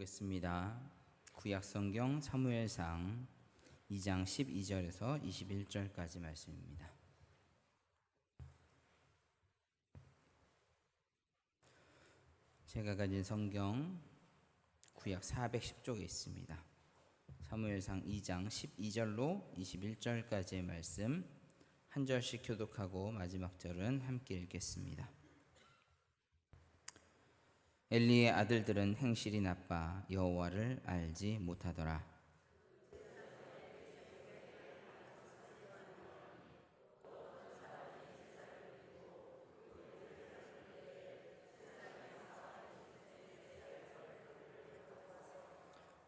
보겠습니다. 구약성경 사무엘상 2장 12절에서 21절까지 말씀입니다. 제가 가진 성경 구약 410쪽에 있습니다. 사무엘상 2장 12절로 21절까지의 말씀 한 절씩 교독하고 마지막 절은 함께 읽겠습니다. 엘리의 아들들은 행실이 나빠 여호와를 알지 못하더라.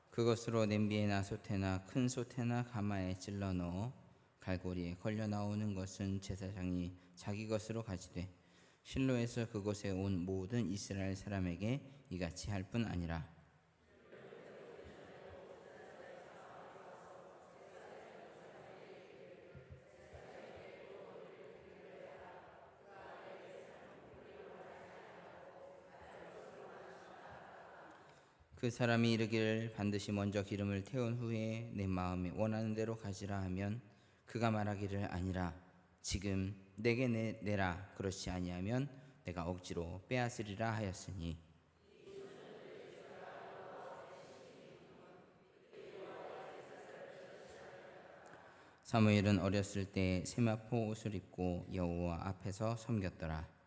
그것으로 냄비에나 솥에나 큰 솥에나 가마에 찔러 넣어 갈고리에 걸려 나오는 것은 제사장이 자기 것으로 가지되 실로에서 그곳에 온 모든 이스라엘 사람에게 이같이 할 뿐 아니라 그 사람이 이르기를 반드시 먼저 기름을 태운 후에 내 마음에 원하는 대로 가지라 하면 그가 말하기를 아니라 지금 내게 내라 그렇지 아니하면 내가 억지로 빼앗으리라 하였으니 사무엘은 어렸을 때 세마포 옷을 입고 여호와 앞에서 섬겼더라.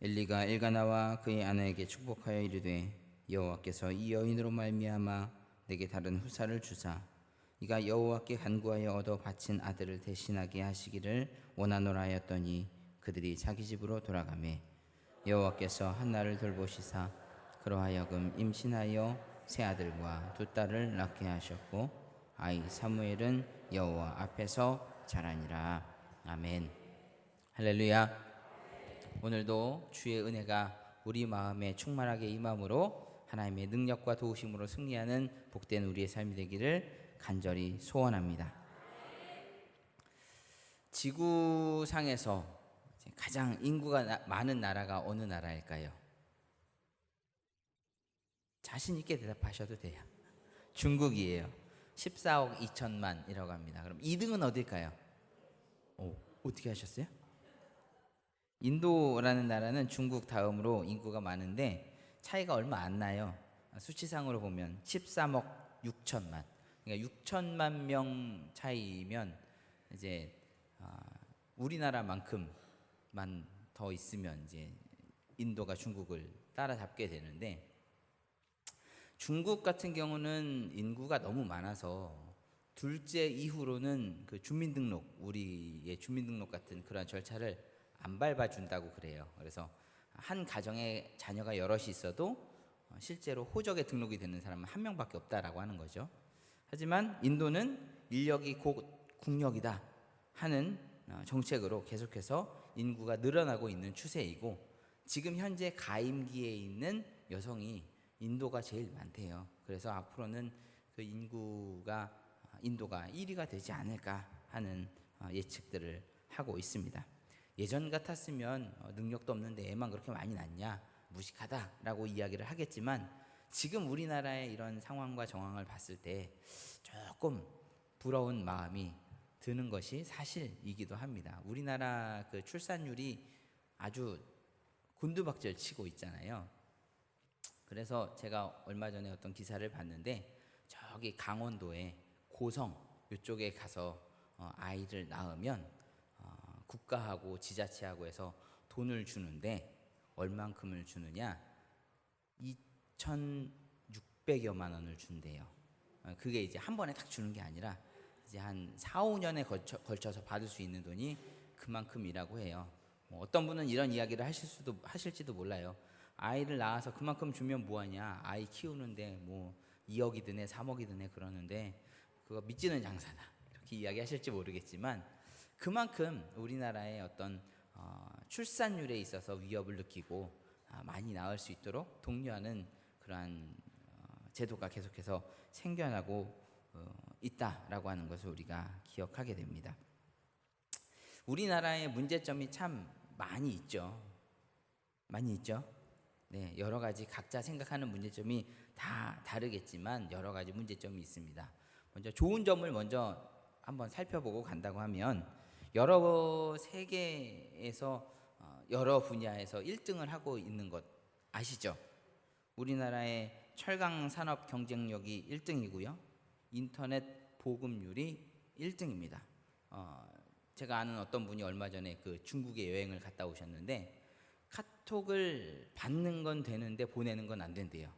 엘리가 엘가나와 그의 아내에게 축복하여 이르되 여호와께서 이 여인으로 말미암아 내게 다른 후사를 주사 이가 여호와께 간구하여 얻어 바친 아들을 대신하게 하시기를 원하노라 하였더니 그들이 자기 집으로 돌아가매 여호와께서 한나를 돌보시사 그러하여금 임신하여 세 아들과 두 딸을 낳게 하셨고 아이 사무엘은 여호와 앞에서 자라니라. 아멘. 할렐루야. 오늘도 주의 은혜가 우리 마음에 충만하게 임함으로 하나님의 능력과 도우심으로 승리하는 복된 우리의 삶이 되기를 간절히 소원합니다. 지구상에서 가장 인구가 많은 나라가 어느 나라일까요? 자신 있게 대답하셔도 돼요. 중국이에요. 14억 2천만이라고 합니다. 그럼 2등은 어딜까요? 어떻게 하셨어요? 인도라는 나라는 중국 다음으로 인구가 많은데 차이가 얼마 안 나요. 수치상으로 보면 13억 6천만. 그러니까 6천만 명 차이면 이제 우리나라만큼만 더 있으면 이제 인도가 중국을 따라잡게 되는데 중국 같은 경우는 인구가 너무 많아서 둘째 이후로는 그 주민등록, 우리의 주민등록 같은 그런 절차를 안 밟아준다고 그래요. 그래서 한 가정에 자녀가 여럿이 있어도 실제로 호적에 등록이 되는 사람은 한 명밖에 없다라고 하는 거죠. 하지만 인도는 인력이 곧 국력이다 하는 정책으로 계속해서 인구가 늘어나고 있는 추세이고 지금 현재 가임기에 있는 여성이 인도가 제일 많대요. 그래서 앞으로는 그 인도가 1위가 되지 않을까 하는 예측들을 하고 있습니다. 예전 같았으면 능력도 없는데 애만 그렇게 많이 낳냐 무식하다라고 이야기를 하겠지만 지금 우리나라의 이런 상황과 정황을 봤을 때 조금 부러운 마음이 드는 것이 사실이기도 합니다. 우리나라 그 출산율이 아주 곤두박질 치고 있잖아요. 그래서 제가 얼마 전에 어떤 기사를 봤는데 저기 강원도에 고성 이쪽에 가서 아이를 낳으면 국가하고 지자체하고 해서 돈을 주는데 얼만큼을 주느냐 2,600여만 원을 준대요. 그게 이제 한 번에 딱 주는 게 아니라 이제 한 4, 5년에 걸쳐서 받을 수 있는 돈이 그만큼이라고 해요. 어떤 분은 이런 이야기를 하실지도 몰라요. 아이를 낳아서 그만큼 주면 뭐하냐, 아이 키우는데 뭐 2억이 드네 3억이 드네 그러는데 그거 믿지는 장사다 이렇게 이야기하실지 모르겠지만 그만큼 우리나라의 어떤 출산율에 있어서 위협을 느끼고 많이 낳을 수 있도록 독려하는 그러한 제도가 계속해서 생겨나고 있다라고 하는 것을 우리가 기억하게 됩니다. 우리나라의 문제점이 참 많이 있죠. 많이 있죠. 네, 여러 가지 각자 생각하는 문제점이 다 다르겠지만 여러 가지 문제점이 있습니다. 먼저 좋은 점을 먼저 한번 살펴보고 간다고 하면 여러 세계에서 여러 분야에서 1등을 하고 있는 것 아시죠? 우리나라의 철강 산업 경쟁력이 1등이고요. 인터넷 보급률이 1등입니다. 제가 아는 어떤 분이 얼마 전에 그 중국에 여행을 갔다 오셨는데 카톡을 받는 건 되는데 보내는 건 안 된대요.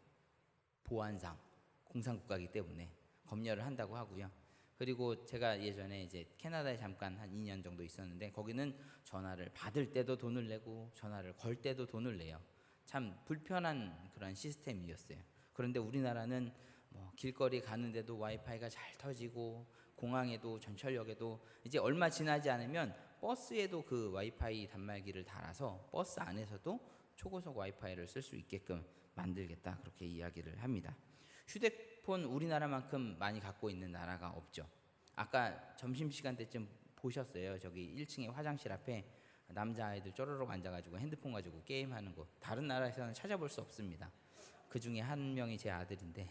보안상 공산국가이기 때문에 검열을 한다고 하고요. 그리고 제가 예전에 이제 캐나다에 잠깐 한 2년 정도 있었는데 거기는 전화를 받을 때도 돈을 내고 전화를 걸 때도 돈을 내요. 참 불편한 그런 시스템이었어요. 그런데 우리나라는 뭐 길거리 가는데도 와이파이가 잘 터지고 공항에도 전철역에도 이제 얼마 지나지 않으면 버스에도 그 와이파이 단말기를 달아서 버스 안에서도 초고속 와이파이를 쓸 수 있게끔 만들겠다 그렇게 이야기를 합니다. 휴대폰 우리나라만큼 많이 갖고 있는 나라가 없죠. 아까 점심시간 때쯤 보셨어요. 저기 1층에 화장실 앞에 남자아이들 쪼르륵 앉아가지고 핸드폰 가지고 게임하는 거 다른 나라에서는 찾아볼 수 없습니다. 그 중에 한 명이 제 아들인데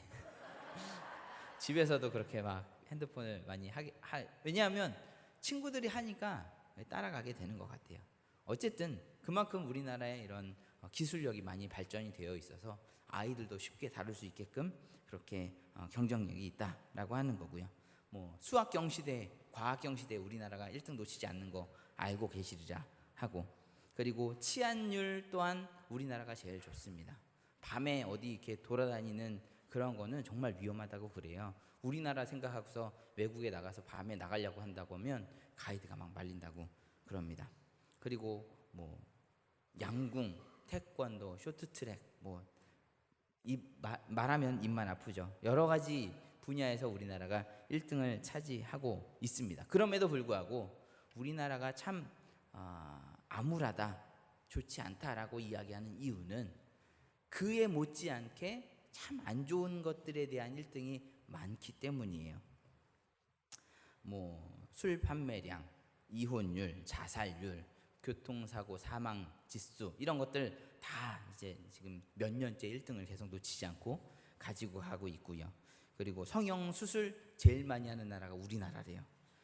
집에서도 그렇게 막 핸드폰을 많이 왜냐하면 친구들이 하니까 따라가게 되는 것 같아요. 어쨌든 그만큼 우리나라의 이런 기술력이 많이 발전이 되어 있어서 아이들도 쉽게 다룰 수 있게끔 그렇게 경쟁력이 있다라고 하는 거고요. 뭐 수학 경시대, 과학 경시대 우리나라가 1등 놓치지 않는 거 알고 계시리라 하고, 그리고 치안율 또한 우리나라가 제일 좋습니다. 밤에 어디 이렇게 돌아다니는 그런 거는 정말 위험하다고 그래요. 우리나라 생각하고서 외국에 나가서 밤에 나가려고 한다고 하면 가이드가 막 말린다고 그럽니다. 그리고 뭐 양궁, 태권도, 쇼트트랙 뭐 말하면 입만 아프죠. 여러 가지 분야에서 우리나라가 1등을 차지하고 있습니다. 그럼에도 불구하고 우리나라가 참 암울하다, 좋지 않다라고 이야기하는 이유는 그에 못지않게 참 안 좋은 것들에 대한 1등이 많기 때문이에요. 뭐 술 판매량, 이혼율, 자살률, 교통사고 사망 지수 이런 것들 다 이제 지금 몇 년째 1등을 계속 놓치지 않고 가지고 가고 있고요. 그리고 성형 수술 제일 많이 하는 나라가 우리나라래요.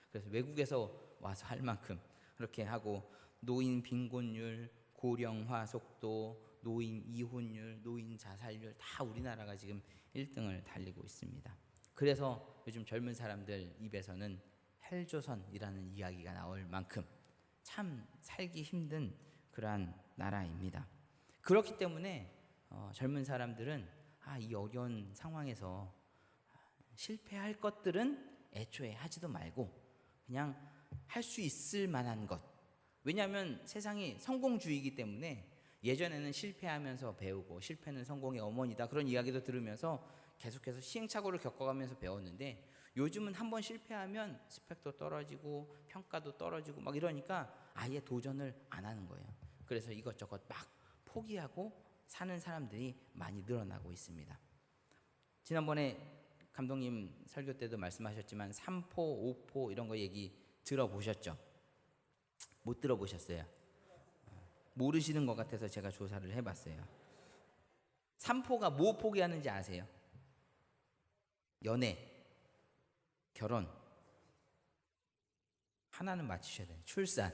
그래서 외국에서 와서 할 만큼 그렇게 하고, 노인 빈곤율, 고령화 속도, 노인 이혼율, 노인 자살률 다 우리나라가 지금 1등을 달리고 있습니다. 그래서 요즘 젊은 사람들 입에서는 헬조선이라는 이야기가 나올 만큼 참 살기 힘든 그러한 나라입니다. 그렇기 때문에 젊은 사람들은 이 어려운 상황에서 실패할 것들은 애초에 하지도 말고 그냥 할 수 있을 만한 것, 왜냐하면 세상이 성공주의이기 때문에 예전에는 실패하면서 배우고 실패는 성공의 어머니다 그런 이야기도 들으면서 계속해서 시행착오를 겪어가면서 배웠는데 요즘은 한번 실패하면 스펙도 떨어지고 평가도 떨어지고 막 이러니까 아예 도전을 안 하는 거예요. 그래서 이것저것 막 포기하고 사는 사람들이 많이 늘어나고 있습니다. 지난번에 감독님 설교 때도 말씀하셨지만 3포, 5포 이런 거 얘기 들어보셨죠? 못 들어보셨어요? 모르시는 것 같아서 제가 조사를 해봤어요. 3포가 뭐 포기하는지 아세요? 연애, 결혼, 하나는 맞추셔야 돼요. 출산.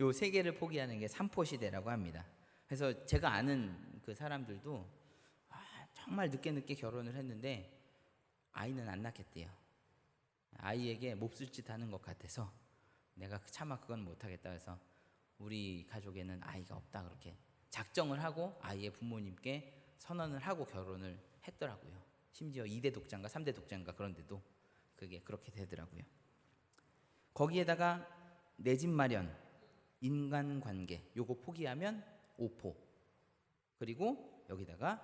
요 세 개를 포기하는 게 3포 시대라고 합니다. 그래서 제가 아는 그 사람들도 정말 늦게 결혼을 했는데 아이는 안 낳겠대요. 아이에게 몹쓸 짓 하는 것 같아서 내가 차마 그건 못하겠다 해서 우리 가족에는 아이가 없다 그렇게 작정을 하고 아이의 부모님께 선언을 하고 결혼을 했더라고요. 심지어 2대 독자인가 3대 독자인가 그런데도 그게 그렇게 되더라고요. 거기에다가 내 집 마련, 인간관계 요거 포기하면 5포, 그리고 여기다가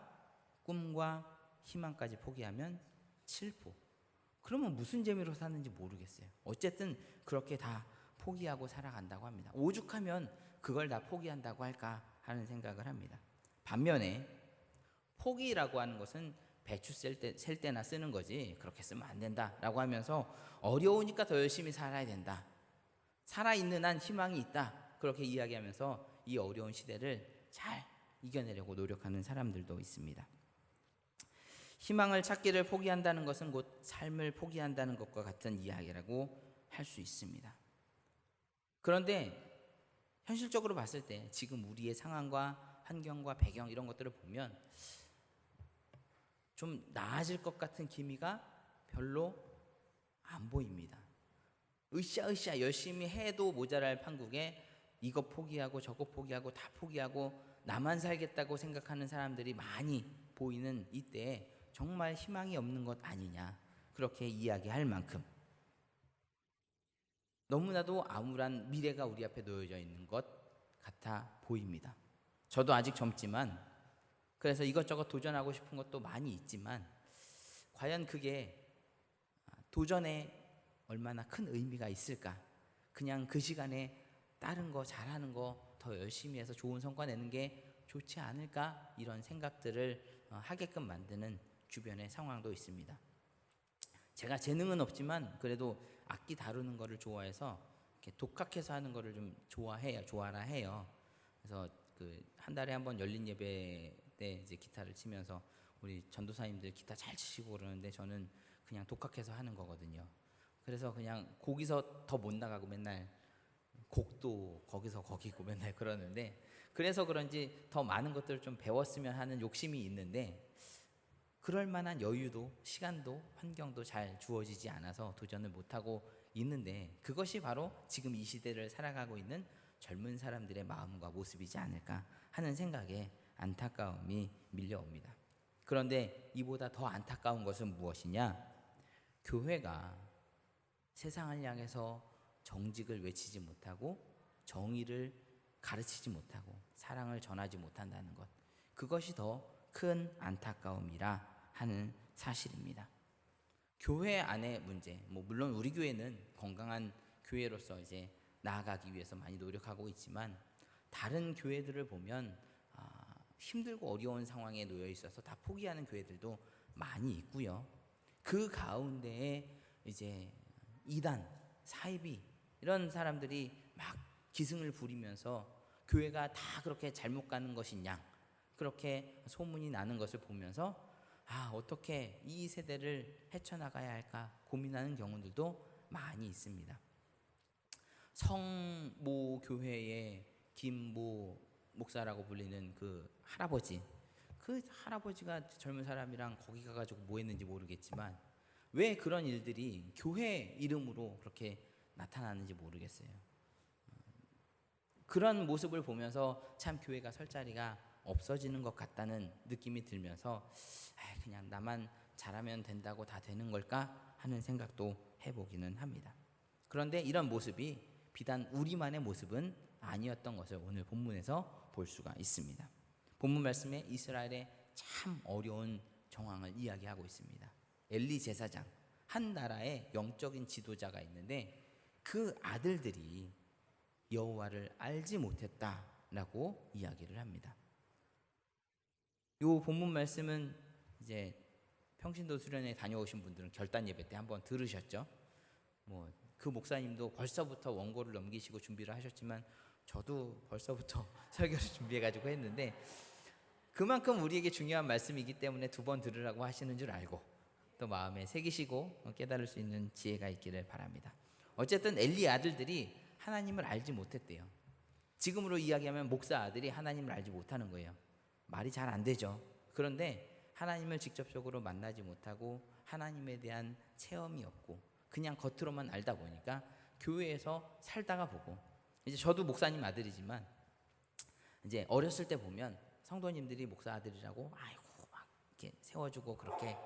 꿈과 희망까지 포기하면 7포. 그러면 무슨 재미로 사는지 모르겠어요. 어쨌든 그렇게 다 포기하고 살아간다고 합니다. 오죽하면 그걸 다 포기한다고 할까 하는 생각을 합니다. 반면에 포기라고 하는 것은 배추 셀 때나 쓰는 거지 그렇게 쓰면 안 된다라고 하면서 어려우니까 더 열심히 살아야 된다. 살아있는 한 희망이 있다. 그렇게 이야기하면서 이 어려운 시대를 잘 이겨내려고 노력하는 사람들도 있습니다. 희망을 찾기를 포기한다는 것은 곧 삶을 포기한다는 것과 같은 이야기라고 할 수 있습니다. 그런데 현실적으로 봤을 때 지금 우리의 상황과 환경과 배경 이런 것들을 보면 좀 나아질 것 같은 기미가 별로 안 보입니다. 으쌰으쌰 열심히 해도 모자랄 판국에 이것 포기하고 저것 포기하고 다 포기하고 나만 살겠다고 생각하는 사람들이 많이 보이는 이때에 정말 희망이 없는 것 아니냐, 그렇게 이야기할 만큼 너무나도 암울한 미래가 우리 앞에 놓여져 있는 것 같아 보입니다. 저도 아직 젊지만 그래서 이것저것 도전하고 싶은 것도 많이 있지만 과연 그게 도전에 얼마나 큰 의미가 있을까? 그냥 그 시간에 다른 거 잘하는 거 더 열심히 해서 좋은 성과 내는 게 좋지 않을까? 이런 생각들을 하게끔 만드는 주변의 상황도 있습니다. 제가 재능은 없지만 그래도 악기 다루는 거를 좋아해서 이렇게 독학해서 하는 거를 좀 좋아라 해요. 그래서 그 한 달에 한 번 열린 예배 때 이제 기타를 치면서 우리 전도사님들 기타 잘 치시고 그러는데 저는 그냥 독학해서 하는 거거든요. 그래서 그냥 거기서 더 못 나가고 맨날 곡도 거기서 거기고 맨날 그러는데, 그래서 그런지 더 많은 것들을 좀 배웠으면 하는 욕심이 있는데 그럴 만한 여유도 시간도 환경도 잘 주어지지 않아서 도전을 못하고 있는데, 그것이 바로 지금 이 시대를 살아가고 있는 젊은 사람들의 마음과 모습이지 않을까 하는 생각에 안타까움이 밀려옵니다. 그런데 이보다 더 안타까운 것은 무엇이냐? 교회가 세상을 향해서 정직을 외치지 못하고 정의를 가르치지 못하고 사랑을 전하지 못한다는 것, 그것이 더 큰 안타까움이라 하는 사실입니다. 교회 안의 문제, 물론 우리 교회는 건강한 교회로서 이제 나아가기 위해서 많이 노력하고 있지만 다른 교회들을 보면 힘들고 어려운 상황에 놓여 있어서 다 포기하는 교회들도 많이 있고요. 그 가운데에 이제 이단, 사이비 이런 사람들이 막 기승을 부리면서 교회가 다 그렇게 잘못 가는 것이냐, 그렇게 소문이 나는 것을 보면서 어떻게 이 세대를 헤쳐나가야 할까 고민하는 경우들도 많이 있습니다. 성모 교회의 김모 목사라고 불리는 그 할아버지가 젊은 사람이랑 거기 가가지고 뭐 했는지 모르겠지만 왜 그런 일들이 교회 이름으로 그렇게 나타나는지 모르겠어요. 그런 모습을 보면서 참 교회가 설 자리가 없어지는 것 같다는 느낌이 들면서 그냥 나만 잘하면 된다고 다 되는 걸까 하는 생각도 해보기는 합니다. 그런데 이런 모습이 비단 우리만의 모습은 아니었던 것을 오늘 본문에서 볼 수가 있습니다. 본문 말씀에 이스라엘의 참 어려운 정황을 이야기하고 있습니다. 엘리 제사장, 한 나라의 영적인 지도자가 있는데 그 아들들이 여호와를 알지 못했다라고 이야기를 합니다. 이 본문 말씀은 이제 평신도 수련회 다녀오신 분들은 결단 예배 때 한번 들으셨죠? 그 목사님도 벌써부터 원고를 넘기시고 준비를 하셨지만 저도 벌써부터 설교를 준비해가지고 했는데 그만큼 우리에게 중요한 말씀이기 때문에 두 번 들으라고 하시는 줄 알고 또 마음에 새기시고 깨달을 수 있는 지혜가 있기를 바랍니다. 어쨌든 엘리 아들들이 하나님을 알지 못했대요. 지금으로 이야기하면 목사 아들이 하나님을 알지 못하는 거예요. 말이 잘 안 되죠. 그런데 하나님을 직접적으로 만나지 못하고 하나님에 대한 체험이 없고 그냥 겉으로만 알다 보니까 교회에서 살다가 보고, 이제 저도 목사님 아들이지만 이제 어렸을 때 보면 성도님들이 목사 아들이라고 아이고 막 이렇게 세워주고 그렇게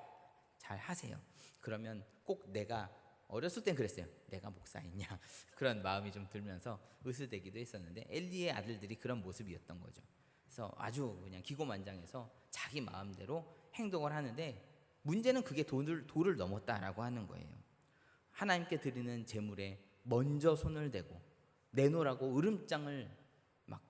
잘 하세요. 그러면 꼭 내가 어렸을 땐 그랬어요. 내가 목사했냐 그런 마음이 좀 들면서 으스대기도 했었는데 엘리의 아들들이 그런 모습이었던 거죠. 그래서 아주 그냥 기고만장해서 자기 마음대로 행동을 하는데 문제는 그게 도를 넘었다라고 하는 거예요. 하나님께 드리는 제물에 먼저 손을 대고 내놓으라고 으름장을 막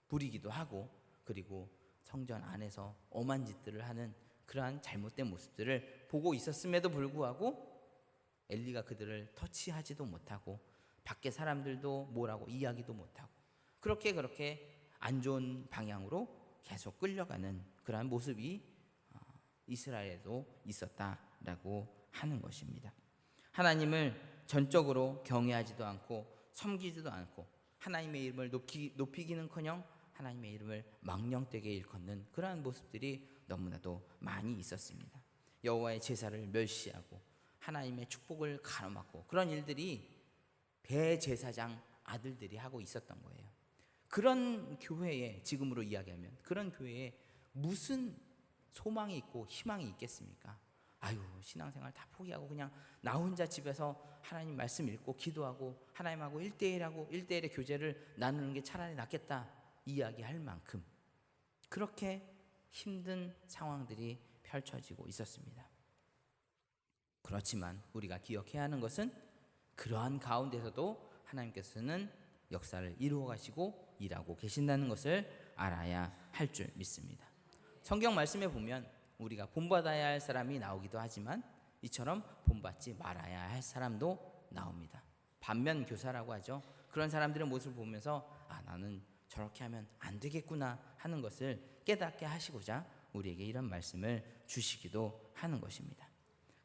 부리기도 하고, 그리고 성전 안에서 엄한 짓들을 하는 그러한 잘못된 모습들을 보고 있었음에도 불구하고 엘리가 그들을 터치하지도 못하고 밖에 사람들도 뭐라고 이야기도 못하고 그렇게 안 좋은 방향으로 계속 끌려가는 그러한 모습이 이스라엘에도 있었다라고 하는 것입니다. 하나님을 전적으로 경외하지도 않고 섬기지도 않고 하나님의 이름을 높이기는커녕 하나님의 이름을 망령되게 일컫는 그러한 모습들이 너무나도 많이 있었습니다. 여호와의 제사를 멸시하고 하나님의 축복을 가로막고 그런 일들이 대제사장 아들들이 하고 있었던 거예요. 그런 교회에, 지금으로 이야기하면 그런 교회에 무슨 소망이 있고 희망이 있겠습니까? 아유, 신앙생활 다 포기하고 그냥 나 혼자 집에서 하나님 말씀 읽고 기도하고 하나님하고 1대1의 교제를 나누는 게 차라리 낫겠다 이야기할 만큼 그렇게 힘든 상황들이 펼쳐지고 있었습니다. 그렇지만 우리가 기억해야 하는 것은 그러한 가운데서도 하나님께서는 역사를 이루어 가시고 일하고 계신다는 것을 알아야 할 줄 믿습니다. 성경 말씀에 보면 우리가 본받아야 할 사람이 나오기도 하지만 이처럼 본받지 말아야 할 사람도 나옵니다. 반면교사라고 하죠. 그런 사람들의 모습을 보면서 나는 저렇게 하면 안 되겠구나 하는 것을 깨닫게 하시고자 우리에게 이런 말씀을 주시기도 하는 것입니다.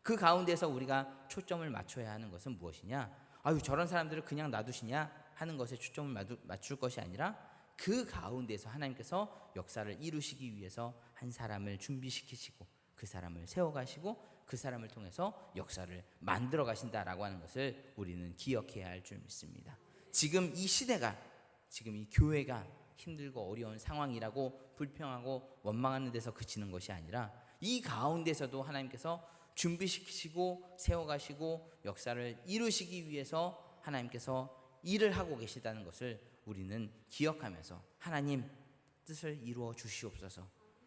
그 가운데서 우리가 초점을 맞춰야 하는 것은 무엇이냐? 저런 사람들을 그냥 놔두시냐 하는 것에 초점을 맞출 것이 아니라 그 가운데서 하나님께서 역사를 이루시기 위해서 한 사람을 준비시키시고 그 사람을 세워가시고 그 사람을 통해서 역사를 만들어 가신다라고 하는 것을 우리는 기억해야 할 줄 믿습니다. 지금 이 시대가, 지금 이 교회가 힘들고 어려운 상황이라고 불평하고 원망하는 데서 그치는 것이 아니라 이 가운데서도 하나님께서 준비시키시고 세워가시고 역사를 이루시기 위해서 하나님께서 일을 하고 계시다는 것을 우리는 기억하면서 하나님 뜻을 이루어 주시옵소서,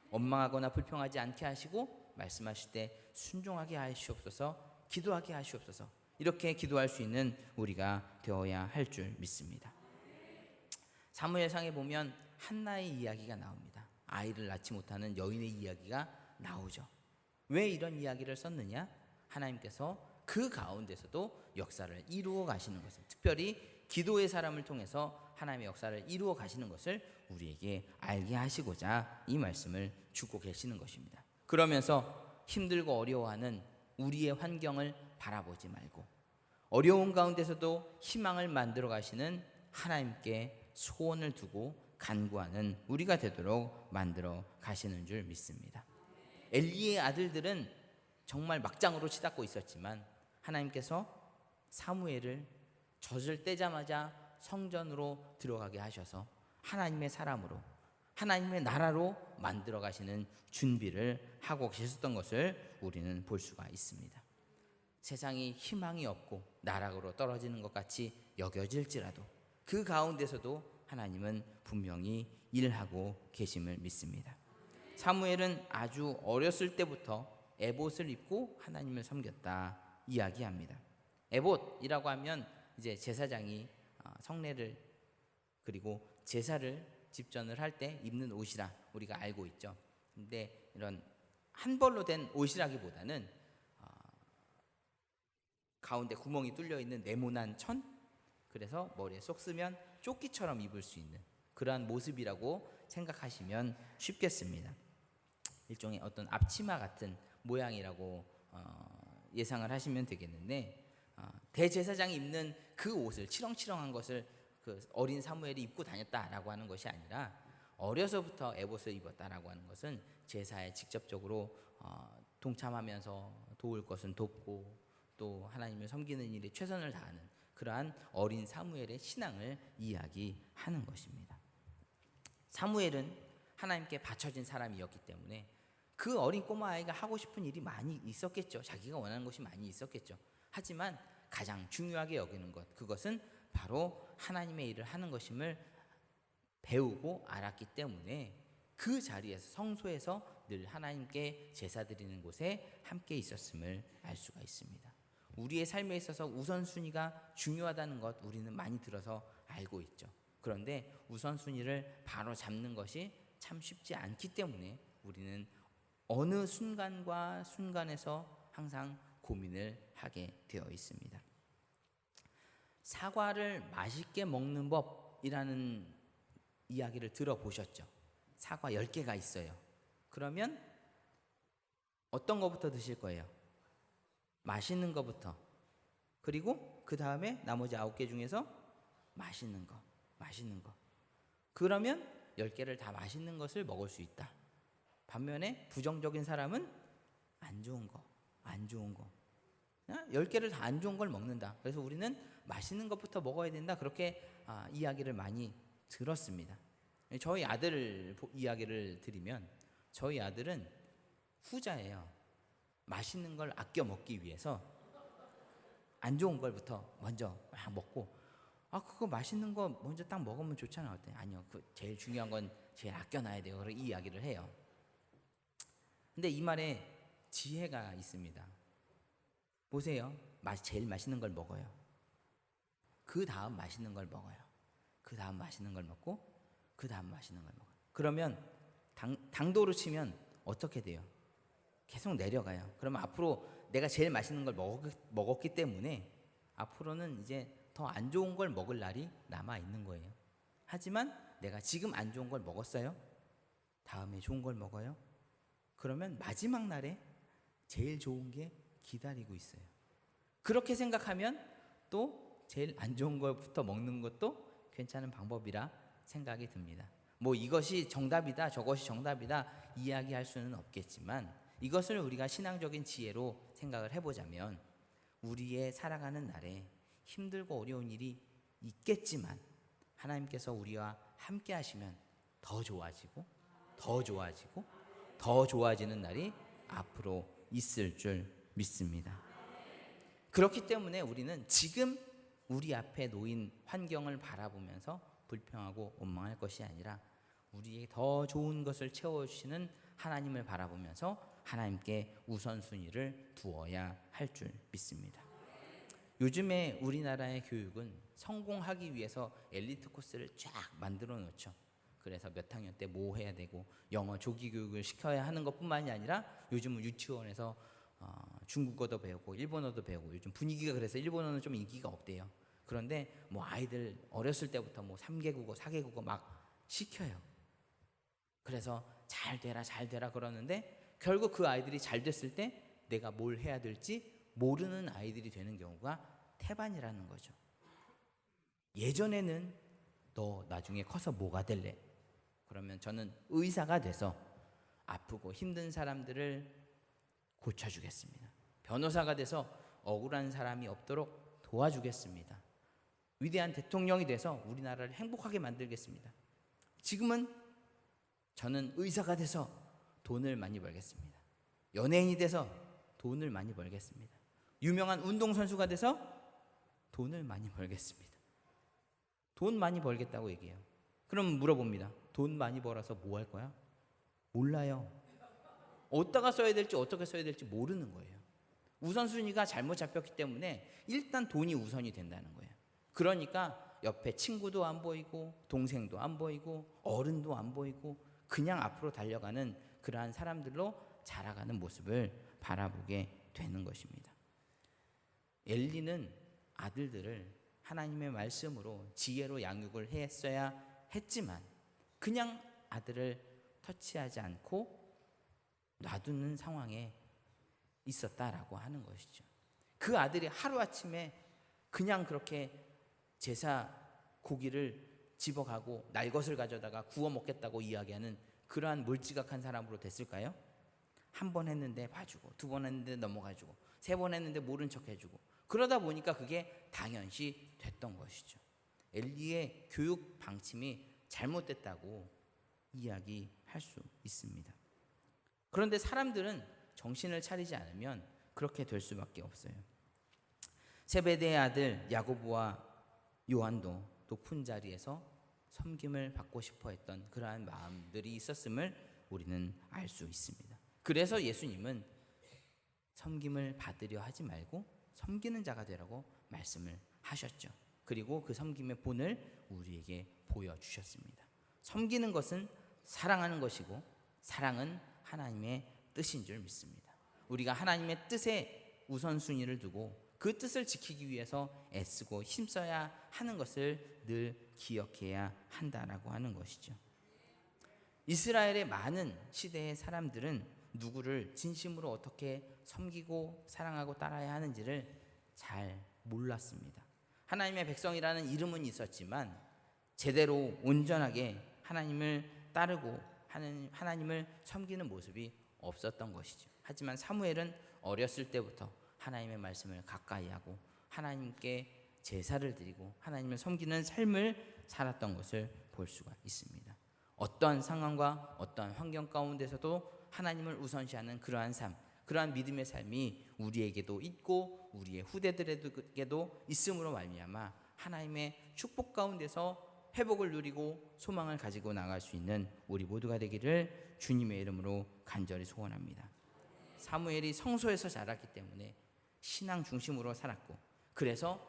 원망하거나 불평하지 않게 하시고 말씀하실 때 순종하게 하시옵소서, 기도하게 하시옵소서, 이렇게 기도할 수 있는 우리가 되어야 할 줄 믿습니다. 사무엘상에 보면 한나의 이야기가 나옵니다. 아이를 낳지 못하는 여인의 이야기가 나오죠. 왜 이런 이야기를 썼느냐? 하나님께서 그 가운데서도 역사를 이루어 가시는 것을, 특별히 기도의 사람을 통해서 하나님의 역사를 이루어 가시는 것을 우리에게 알게 하시고자 이 말씀을 주고 계시는 것입니다. 그러면서 힘들고 어려워하는 우리의 환경을 바라보지 말고 어려운 가운데서도 희망을 만들어 가시는 하나님께 소원을 두고 간구하는 우리가 되도록 만들어 가시는 줄 믿습니다. 엘리의 아들들은 정말 막장으로 치닫고 있었지만 하나님께서 사무엘을 젖을 떼자마자 성전으로 들어가게 하셔서 하나님의 사람으로, 하나님의 나라로 만들어 가시는 준비를 하고 계셨던 것을 우리는 볼 수가 있습니다. 세상이 희망이 없고 나락으로 떨어지는 것 같이 여겨질지라도 그 가운데서도 하나님은 분명히 일하고 계심을 믿습니다. 사무엘은 아주 어렸을 때부터 에봇을 입고 하나님을 섬겼다 이야기합니다. 에봇이라고 하면 이제 제사장이 성례를 그리고 제사를 집전을 할 때 입는 옷이라 우리가 알고 있죠. 근데 이런 한 벌로 된 옷이라기보다는 가운데 구멍이 뚫려 있는 네모난 천, 그래서 머리에 쏙 쓰면 조끼처럼 입을 수 있는 그러한 모습이라고 생각하시면 쉽겠습니다. 일종의 어떤 앞치마 같은 모양이라고 예상을 하시면 되겠는데, 대제사장이 입는 그 옷을, 치렁치렁한 것을 그 어린 사무엘이 입고 다녔다라고 하는 것이 아니라 어려서부터 에봇을 입었다라고 하는 것은 제사에 직접적으로 동참하면서 도울 것은 돕고 또 하나님을 섬기는 일에 최선을 다하는 그러한 어린 사무엘의 신앙을 이야기하는 것입니다. 사무엘은 하나님께 바쳐진 사람이었기 때문에 그 어린 꼬마 아이가 하고 싶은 일이 많이 있었겠죠. 자기가 원하는 것이 많이 있었겠죠. 하지만 가장 중요하게 여기는 것, 그것은 바로 하나님의 일을 하는 것임을 배우고 알았기 때문에 그 자리에서, 성소에서 늘 하나님께 제사 드리는 곳에 함께 있었음을 알 수가 있습니다. 우리의 삶에 있어서 우선순위가 중요하다는 것 우리는 많이 들어서 알고 있죠. 그런데 우선순위를 바로 잡는 것이 참 쉽지 않기 때문에 우리는 어느 순간과 순간에서 항상 고민을 하게 되어 있습니다. 사과를 맛있게 먹는 법이라는 이야기를 들어보셨죠? 사과 10개가 있어요. 그러면 어떤 거부터 드실 거예요? 맛있는 거부터. 그리고 그 다음에 나머지 9개 중에서 맛있는 거. 그러면 10개를 다 맛있는 것을 먹을 수 있다. 반면에 부정적인 사람은 안 좋은 거. 10개를 다 안 좋은 걸 먹는다. 그래서 우리는 맛있는 것부터 먹어야 된다. 그렇게 이야기를 많이 들었습니다. 저희 아들 이야기를 드리면 저희 아들은 후자예요. 맛있는 걸 아껴 먹기 위해서 안 좋은 걸부터 먼저 막 먹고 그거 맛있는 거 먼저 딱 먹으면 좋잖아. 어때? 아니요. 그 제일 중요한 건 제일 아껴놔야 돼요. 그런 이 이야기를 해요. 근데 이 말에 지혜가 있습니다. 보세요. 제일 맛있는 걸 먹어요. 그 다음 맛있는 걸 먹어요. 그 다음 맛있는 걸 먹고 그 다음 맛있는 걸 먹어요. 그러면 당도로 치면 어떻게 돼요? 계속 내려가요. 그러면 앞으로 내가 제일 맛있는 걸 먹었기 때문에 앞으로는 이제 더 안 좋은 걸 먹을 날이 남아 있는 거예요. 하지만 내가 지금 안 좋은 걸 먹었어요. 다음에 좋은 걸 먹어요. 그러면 마지막 날에 제일 좋은 게 기다리고 있어요. 그렇게 생각하면 또 제일 안 좋은 것부터 먹는 것도 괜찮은 방법이라 생각이 듭니다. 뭐 이것이 정답이다, 저것이 정답이다 이야기할 수는 없겠지만 이것을 우리가 신앙적인 지혜로 생각을 해보자면 우리의 살아가는 날에 힘들고 어려운 일이 있겠지만 하나님께서 우리와 함께 하시면 더 좋아지고 더 좋아지고 더 좋아지는 날이 앞으로 있을 줄 믿습니다. 그렇기 때문에 우리는 지금 우리 앞에 놓인 환경을 바라보면서 불평하고 원망할 것이 아니라 우리에게 더 좋은 것을 채워주시는 하나님을 바라보면서 하나님께 우선순위를 두어야 할 줄 믿습니다. 요즘에 우리나라의 교육은 성공하기 위해서 엘리트 코스를 쫙 만들어 놓죠. 그래서 몇 학년 때 뭐 해야 되고 영어 조기 교육을 시켜야 하는 것뿐만이 아니라 요즘은 유치원에서 중국어도 배우고 일본어도 배우고 요즘 분위기가 그래서 일본어는 좀 인기가 없대요. 그런데 뭐 아이들 어렸을 때부터 뭐 3개국어, 4개국어 막 시켜요. 그래서 잘 되라 그러는데 결국 그 아이들이 잘 됐을 때 내가 뭘 해야 될지 모르는 아이들이 되는 경우가 태반이라는 거죠. 예전에는 너 나중에 커서 뭐가 될래? 그러면 저는 의사가 돼서 아프고 힘든 사람들을 고쳐주겠습니다. 변호사가 돼서 억울한 사람이 없도록 도와주겠습니다. 위대한 대통령이 돼서 우리나라를 행복하게 만들겠습니다. 지금은 저는 의사가 돼서 돈을 많이 벌겠습니다. 연예인이 돼서 돈을 많이 벌겠습니다. 유명한 운동선수가 돼서 돈을 많이 벌겠습니다. 돈 많이 벌겠다고 얘기해요. 그럼 물어봅니다. 돈 많이 벌어서 뭐 할 거야? 몰라요. 어디다가 써야 될지 어떻게 써야 될지 모르는 거예요. 우선순위가 잘못 잡혔기 때문에 일단 돈이 우선이 된다는 거예요. 그러니까 옆에 친구도 안 보이고 동생도 안 보이고 어른도 안 보이고 그냥 앞으로 달려가는 그러한 사람들로 자라가는 모습을 바라보게 되는 것입니다. 엘리는 아들들을 하나님의 말씀으로 지혜로 양육을 했어야 했지만 그냥 아들을 터치하지 않고 놔두는 상황에 있었다라고 하는 것이죠. 그 아들이 하루아침에 그냥 그렇게 제사 고기를 집어가고 날 것을 가져다가 구워 먹겠다고 이야기하는 그러한 몰지각한 사람으로 됐을까요? 한 번 했는데 봐주고 두 번 했는데 넘어가주고 세 번 했는데 모른 척 해주고 그러다 보니까 그게 당연시 됐던 것이죠. 엘리의 교육 방침이 잘못됐다고 이야기할 수 있습니다. 그런데 사람들은 정신을 차리지 않으면 그렇게 될 수밖에 없어요. 세베대의 아들 야고보와 요한도 높은 자리에서 섬김을 받고 싶어 했던 그러한 마음들이 있었음을 우리는 알 수 있습니다. 그래서 예수님은 섬김을 받으려 하지 말고 섬기는 자가 되라고 말씀을 하셨죠. 그리고 그 섬김의 본을 우리에게 보여주셨습니다. 섬기는 것은 사랑하는 것이고 사랑은 하나님의 뜻인 줄 믿습니다. 우리가 하나님의 뜻에 우선순위를 두고 그 뜻을 지키기 위해서 애쓰고 힘써야 하는 것을 늘 기억해야 한다라고 하는 것이죠. 이스라엘의 많은 시대의 사람들은 누구를 진심으로 어떻게 섬기고 사랑하고 따라야 하는지를 잘 몰랐습니다. 하나님의 백성이라는 이름은 있었지만 제대로 온전하게 하나님을 따르고 하나님을 섬기는 모습이 없었던 것이죠. 하지만 사무엘은 어렸을 때부터 하나님의 말씀을 가까이 하고 하나님께 제사를 드리고 하나님을 섬기는 삶을 살았던 것을 볼 수가 있습니다. 어떠한 상황과 어떠한 환경 가운데서도 하나님을 우선시하는 그러한 삶, 그러한 믿음의 삶이 우리에게도 있고 우리의 후대들에게도 있음으로 말미암아 하나님의 축복 가운데서 회복을 누리고 소망을 가지고 나갈 수 있는 우리 모두가 되기를 주님의 이름으로 간절히 소원합니다. 사무엘이 성소에서 자랐기 때문에 신앙 중심으로 살았고, 그래서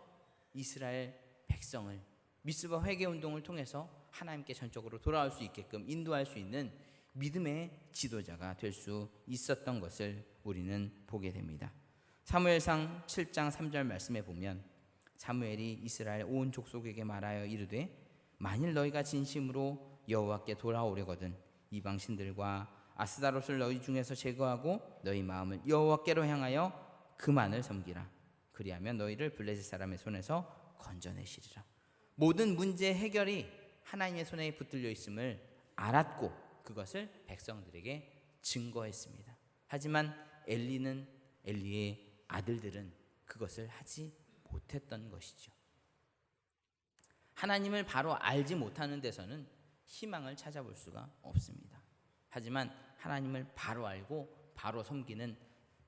이스라엘 백성을 미스바 회개운동을 통해서 하나님께 전적으로 돌아올 수 있게끔 인도할 수 있는 믿음의 지도자가 될 수 있었던 것을 우리는 보게 됩니다. 사무엘상 7장 3절 말씀에 보면 사무엘이 이스라엘 온 족속에게 말하여 이르되 만일 너희가 진심으로 여호와께 돌아오려거든 이방 신들과 아스다롯을 너희 중에서 제거하고 너희 마음을 여호와께로 향하여 그만을 섬기라. 그리하면 너희를 블레셋 사람의 손에서 건져내시리라. 모든 문제 해결이 하나님의 손에 붙들려 있음을 알았고 그것을 백성들에게 증거했습니다. 하지만 엘리의 아들들은 그것을 하지 못했던 것이죠. 하나님을 바로 알지 못하는 데서는 희망을 찾아볼 수가 없습니다. 하지만 하나님을 바로 알고 바로 섬기는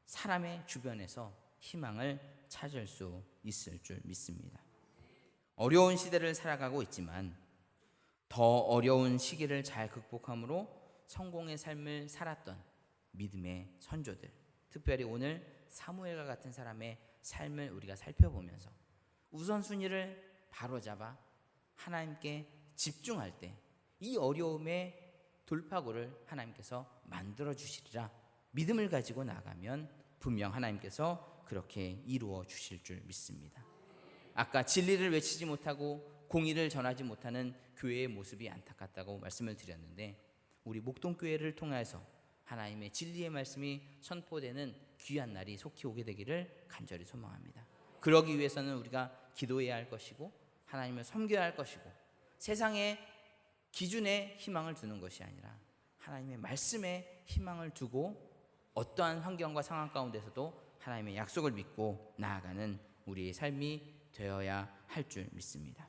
사람의 주변에서 희망을 찾을 수 있을 줄 믿습니다. 어려운 시대를 살아가고 있지만 더 어려운 시기를 잘 극복함으로 성공의 삶을 살았던 믿음의 선조들, 특별히 오늘 사무엘과 같은 사람의 삶을 우리가 살펴보면서 우선순위를 바로잡아 하나님께 집중할 때 이 어려움의 돌파구를 하나님께서 만들어 주시리라 믿음을 가지고 나가면 분명 하나님께서 그렇게 이루어 주실 줄 믿습니다. 아까 진리를 외치지 못하고 공의를 전하지 못하는 교회의 모습이 안타깝다고 말씀을 드렸는데, 우리 목동교회를 통해서 하나님의 진리의 말씀이 선포되는 귀한 날이 속히 오게 되기를 간절히 소망합니다. 그러기 위해서는 우리가 기도해야 할 것이고 하나님을 섬겨야 할 것이고 세상의 기준에 희망을 두는 것이 아니라 하나님의 말씀에 희망을 두고 어떠한 환경과 상황 가운데서도 하나님의 약속을 믿고 나아가는 우리의 삶이 되어야 할 줄 믿습니다.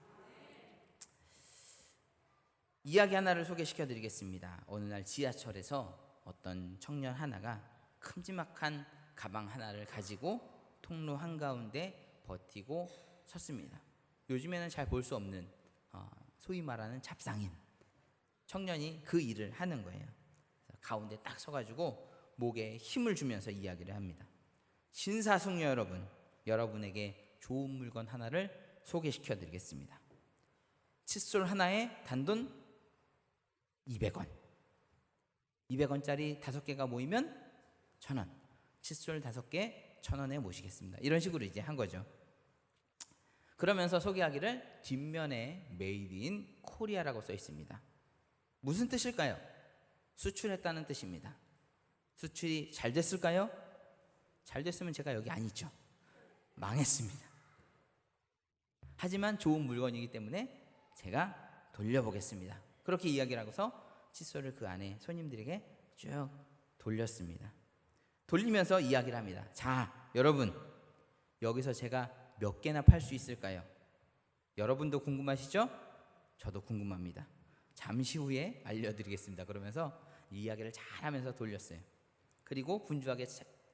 이야기 하나를 소개시켜 드리겠습니다. 어느 날 지하철에서 어떤 청년 하나가 큼지막한 가방 하나를 가지고 통로 한가운데 버티고 섰습니다. 요즘에는 잘 볼 수 없는 소위 말하는 잡상인 청년이 그 일을 하는 거예요. 가운데 딱 서가지고 목에 힘을 주면서 이야기를 합니다. 신사숙녀 여러분, 여러분에게 좋은 물건 하나를 소개시켜 드리겠습니다. 칫솔 하나에 단돈 200원. 200원짜리 5개가 모이면 1,000원. 칫솔 5개 1,000원에 모시겠습니다. 이런 식으로 이제 한 거죠. 그러면서 소개하기를 뒷면에 메이드 인 코리아라고 써 있습니다. 무슨 뜻일까요? 수출했다는 뜻입니다. 수출이 잘 됐을까요? 잘 됐으면 제가 여기 안 있죠. 망했습니다. 하지만 좋은 물건이기 때문에 제가 돌려보겠습니다. 그렇게 이야기를 하고서 칫솔을 그 안에 손님들에게 쭉 돌렸습니다. 돌리면서 이야기를 합니다. 자, 여러분, 여기서 제가 몇 개나 팔 수 있을까요? 여러분도 궁금하시죠? 저도 궁금합니다. 잠시 후에 알려드리겠습니다. 그러면서 이야기를 잘하면서 돌렸어요. 그리고 분주하게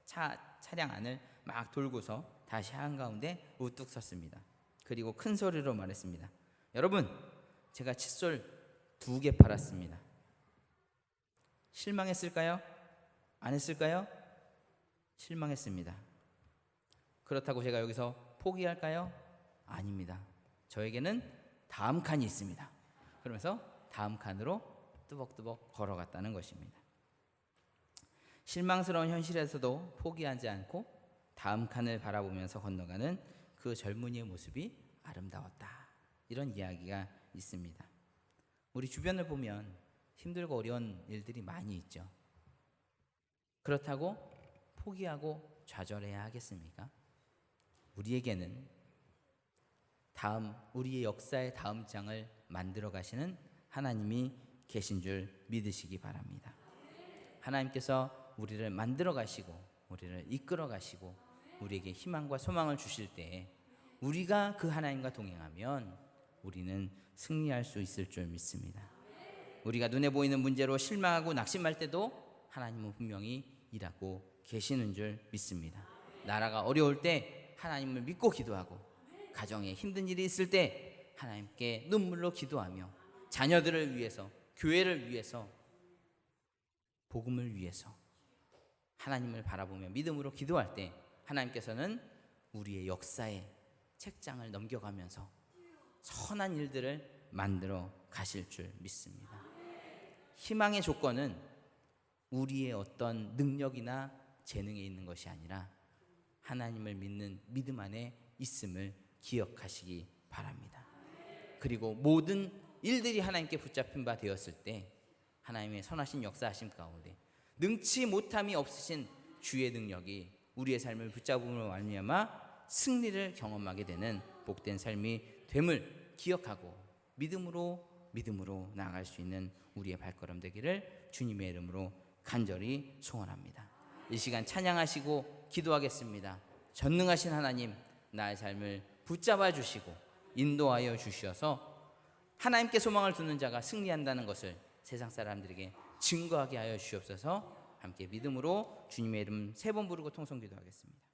차량 안을 막 돌고서 다시 한가운데 우뚝 섰습니다. 그리고 큰 소리로 말했습니다. 여러분, 제가 칫솔 2개 팔았습니다. 실망했을까요? 안 했을까요? 실망했습니다. 그렇다고 제가 여기서 포기할까요? 아닙니다. 저에게는 다음 칸이 있습니다. 그러면서 다음 칸으로 뚜벅뚜벅 걸어갔다는 것입니다. 실망스러운 현실에서도 포기하지 않고 다음 칸을 바라보면서 건너가는 그 젊은이의 모습이 아름다웠다. 이런 이야기가 있습니다. 우리 주변을 보면 힘들고 어려운 일들이 많이 있죠. 그렇다고 포기하고 좌절해야 하겠습니까? 우리에게는 우리의 역사의 다음 장을 만들어 가시는 하나님이 계신 줄 믿으시기 바랍니다. 하나님께서 우리를 만들어 가시고 우리를 이끌어 가시고 우리에게 희망과 소망을 주실 때 우리가 그 하나님과 동행하면 우리는 승리할 수 있을 줄 믿습니다. 우리가 눈에 보이는 문제로 실망하고 낙심할 때도 하나님은 분명히 일하고 계시는 줄 믿습니다. 나라가 어려울 때 하나님을 믿고 기도하고 가정에 힘든 일이 있을 때 하나님께 눈물로 기도하며 자녀들을 위해서, 교회를 위해서, 복음을 위해서 하나님을 바라보며 믿음으로 기도할 때 하나님께서는 우리의 역사의 책장을 넘겨가면서 선한 일들을 만들어 가실 줄 믿습니다. 희망의 조건은 우리의 어떤 능력이나 재능에 있는 것이 아니라 하나님을 믿는 믿음 안에 있음을 기억하시기 바랍니다. 그리고 모든 일들이 하나님께 붙잡힌 바 되었을 때 하나님의 선하신 역사하심 가운데 능치 못함이 없으신 주의 능력이 우리의 삶을 붙잡음으로 말미암아 승리를 경험하게 되는 복된 삶이 됨을 기억하고 믿음으로 나아갈 수 있는 우리의 발걸음 되기를 주님의 이름으로 간절히 소원합니다. 이 시간 찬양하시고 기도하겠습니다. 전능하신 하나님, 나의 삶을 붙잡아 주시고 인도하여 주셔서 하나님께 소망을 두는 자가 승리한다는 것을 세상 사람들에게 증거하게 하여 주시옵소서. 함께 믿음으로 주님의 이름 3번 부르고 통성 기도하겠습니다.